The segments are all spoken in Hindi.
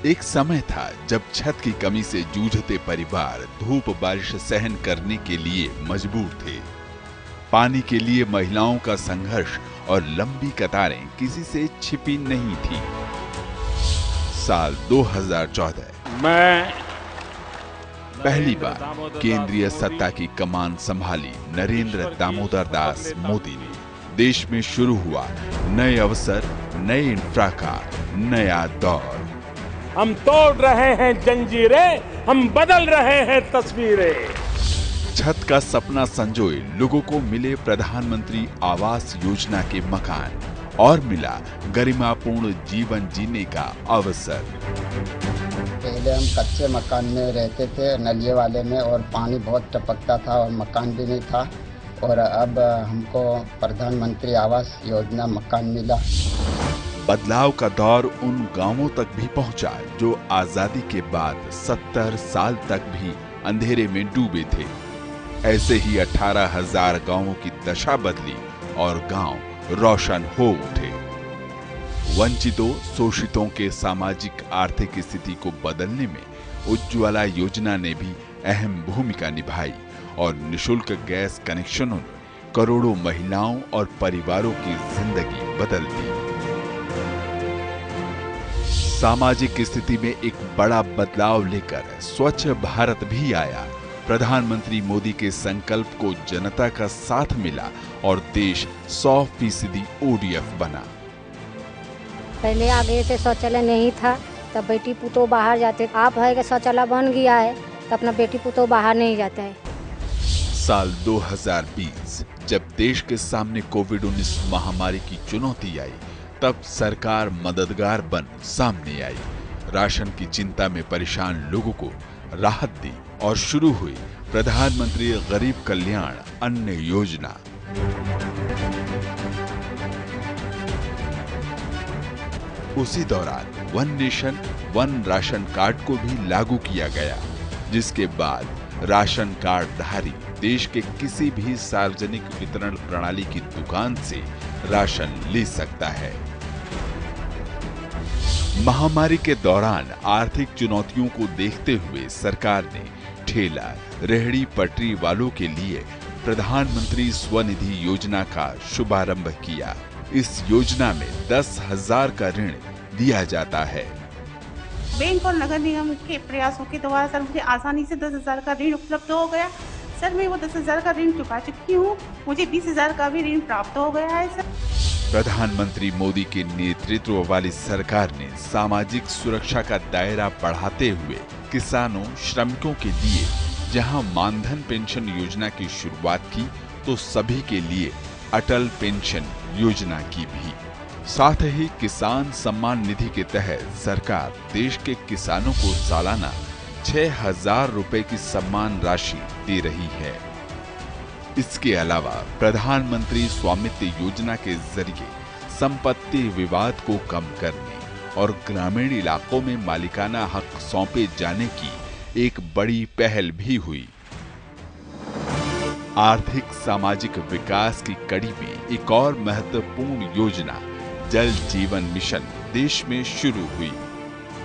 एक समय था जब छत की कमी से जूझते परिवार धूप बारिश सहन करने के लिए मजबूर थे। पानी के लिए महिलाओं का संघर्ष और लंबी कतारें किसी से छिपी नहीं थी। साल 2014 मैं पहली बार केंद्रीय सत्ता की कमान संभाली नरेंद्र दामोदर दास मोदी ने देश में शुरू हुआ नए अवसर, नए इंफ्रा का नया दौर। हम तोड़ रहे हैं जंजीरें, हम बदल रहे हैं तस्वीरें। छत का सपना संजोए लोगों को मिले प्रधानमंत्री आवास योजना के मकान और मिला गरिमापूर्ण जीवन जीने का अवसर। पहले हम कच्चे मकान में रहते थे, नलिये वाले में, और पानी बहुत टपकता था और मकान भी नहीं था। और अब हमको प्रधानमंत्री आवास योजना मकान मिला। बदलाव का दौर उन गांवों तक भी पहुंचा जो आजादी के बाद 70 साल तक भी अंधेरे में डूबे थे। ऐसे ही 18,000 गांवों की दशा बदली और गांव रोशन हो उठे। वंचितों, शोषितों के सामाजिक आर्थिक स्थिति को बदलने में उज्ज्वला योजना ने भी अहम भूमिका निभाई और निशुल्क गैस कनेक्शनों ने करोड़ों महिलाओं और परिवारों की जिंदगी बदल दी। सामाजिक स्थिति में एक बड़ा बदलाव लेकर स्वच्छ भारत भी आया। प्रधानमंत्री मोदी के संकल्प को जनता का साथ मिला और देश 100% ODF बना। पहले आगे से शौचालय नहीं था, तब बेटी पुतो बाहर जाते। आप है कि शौचालय बन गया है तो अपना बेटी पुतो बाहर नहीं जाता है। साल 2020 जब देश के सामने कोविड-19 महामारी की चुनौती आई, तब सरकार मददगार बन सामने आई। राशन की चिंता में परेशान लोगों को राहत दी और शुरू हुई प्रधानमंत्री गरीब कल्याण अन्न योजना। उसी दौरान one nation one ration card को भी लागू किया गया, जिसके बाद राशन कार्ड धारी देश के किसी भी सार्वजनिक वितरण प्रणाली की दुकान से राशन ले सकता है। महामारी के दौरान आर्थिक चुनौतियों को देखते हुए सरकार ने ठेला, रेहड़ी पटरी वालों के लिए प्रधानमंत्री स्वनिधि योजना का शुभारंभ किया। इस योजना में 10,000 का ऋण दिया जाता है। बैंक और नगर निगम के प्रयासों के द्वारा सर मुझे आसानी से 10,000 का ऋण उपलब्ध हो गया। सर मैं वो 10,000 का ऋण चुका चुकी हूँ। मुझे 20,000 का भी ऋण प्राप्त हो गया है सर। प्रधानमंत्री मोदी के नेतृत्व वाली सरकार ने सामाजिक सुरक्षा का दायरा बढ़ाते हुए किसानों, श्रमिकों के लिए जहां मानधन पेंशन योजना की शुरुआत की, तो सभी के लिए अटल पेंशन योजना की भी। साथ ही किसान सम्मान निधि के तहत सरकार देश के किसानों को सालाना 6,000 रुपए की सम्मान राशि दे रही है। इसके अलावा प्रधानमंत्री स्वामित्व योजना के जरिए संपत्ति विवाद को कम करने और ग्रामीण इलाकों में मालिकाना हक सौंपे जाने की एक बड़ी पहल भी हुई। आर्थिक सामाजिक विकास की कड़ी में एक और महत्वपूर्ण योजना जल जीवन मिशन देश में शुरू हुई।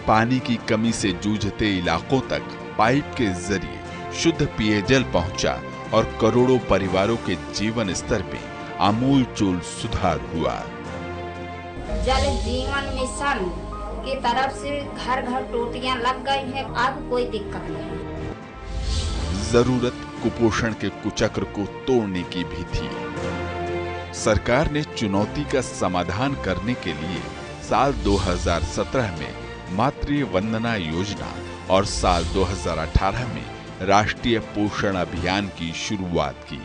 पानी की कमी से जूझते इलाकों तक पाइप के जरिए शुद्ध पेयजल पहुंचा और करोड़ों परिवारों के जीवन स्तर में आमूलचूल सुधार हुआ। जल जीवन मिशन की तरफ से घर घर टोटियां लग गई हैं, अब कोई दिक्कत नहीं। जरूरत कुपोषण के कुचक्र को तोड़ने की भी थी। सरकार ने चुनौती का समाधान करने के लिए साल 2017 में मातृ वंदना योजना और साल 2018 में राष्ट्रीय पोषण अभियान की शुरुआत की।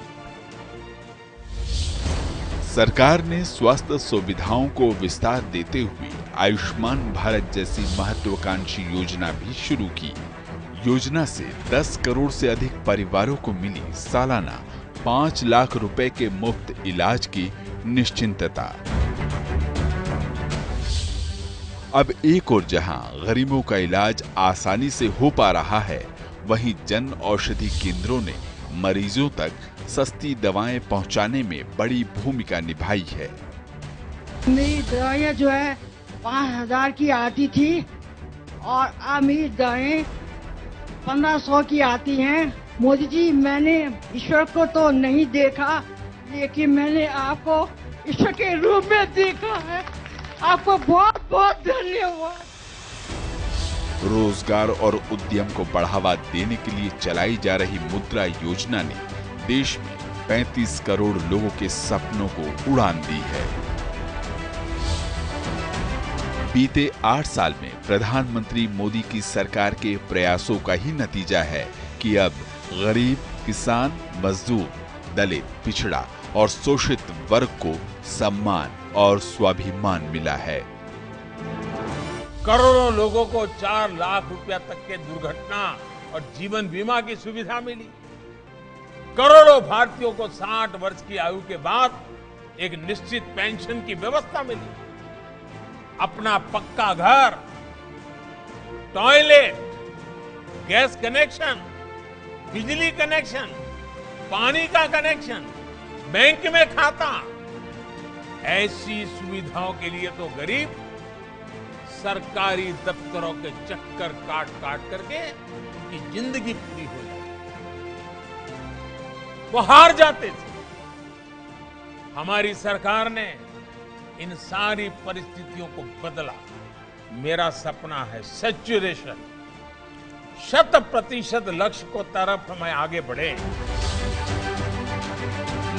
सरकार ने स्वास्थ्य सुविधाओं को विस्तार देते हुए आयुष्मान भारत जैसी महत्वाकांक्षी योजना भी शुरू की। योजना से 10 करोड़ से अधिक परिवारों को मिली सालाना 5 लाख रुपए के मुफ्त इलाज की निश्चिंतता। अब एक और जहां गरीबों का इलाज आसानी से हो पा रहा है, वहीं जन औषधि केंद्रों ने मरीजों तक सस्ती दवाएं पहुंचाने में बड़ी भूमिका निभाई है। मेरी दवाइयाँ जो है 5,000 की आती थी, और आमदनी 1500 की आती हैं। मोदी जी, मैंने ईश्वर को तो नहीं देखा, लेकिन मैंने आपको ईश्वर के रूप में देखा है। आपको बहुत बहुत धन्यवाद। रोजगार और उद्यम को बढ़ावा देने के लिए चलाई जा रही मुद्रा योजना ने देश में 35 करोड़ लोगों के सपनों को उड़ान दी है। बीते 8 साल में प्रधानमंत्री मोदी की सरकार के प्रयासों का ही नतीजा है कि अब गरीब, किसान, मजदूर, दलित, पिछड़ा और शोषित वर्ग को सम्मान और स्वाभिमान मिला है। करोड़ों लोगों को 4 लाख रुपया तक के दुर्घटना और जीवन बीमा की सुविधा मिली। करोड़ों भारतीयों को 60 वर्ष की आयु के बाद एक निश्चित पेंशन की व्यवस्था मिली। अपना पक्का घर, टॉयलेट, गैस कनेक्शन, बिजली कनेक्शन, पानी का कनेक्शन, बैंक में खाता, ऐसी सुविधाओं के लिए तो गरीब सरकारी दफ्तरों के चक्कर काट काट करके उनकी जिंदगी पूरी हो जाती, वो हार जाते थे। हमारी सरकार ने इन सारी परिस्थितियों को बदला। मेरा सपना है सैचुरेशन, 100% लक्ष्य को तरफ हमें आगे बढ़े।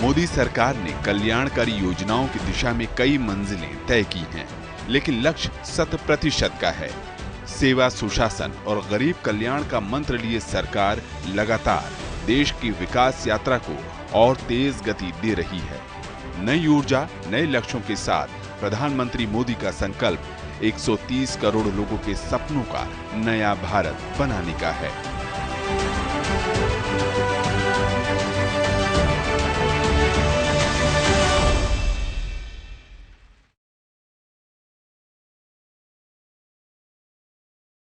मोदी सरकार ने कल्याणकारी योजनाओं की दिशा में कई मंजिलें तय की हैं, लेकिन लक्ष्य 100% का है। सेवा, सुशासन और गरीब कल्याण का मंत्र लिए सरकार लगातार देश की विकास यात्रा को और तेज गति दे रही है। नई ऊर्जा, नए लक्ष्यों के साथ प्रधानमंत्री मोदी का संकल्प 130 करोड़ लोगों के सपनों का नया भारत बनाने का है।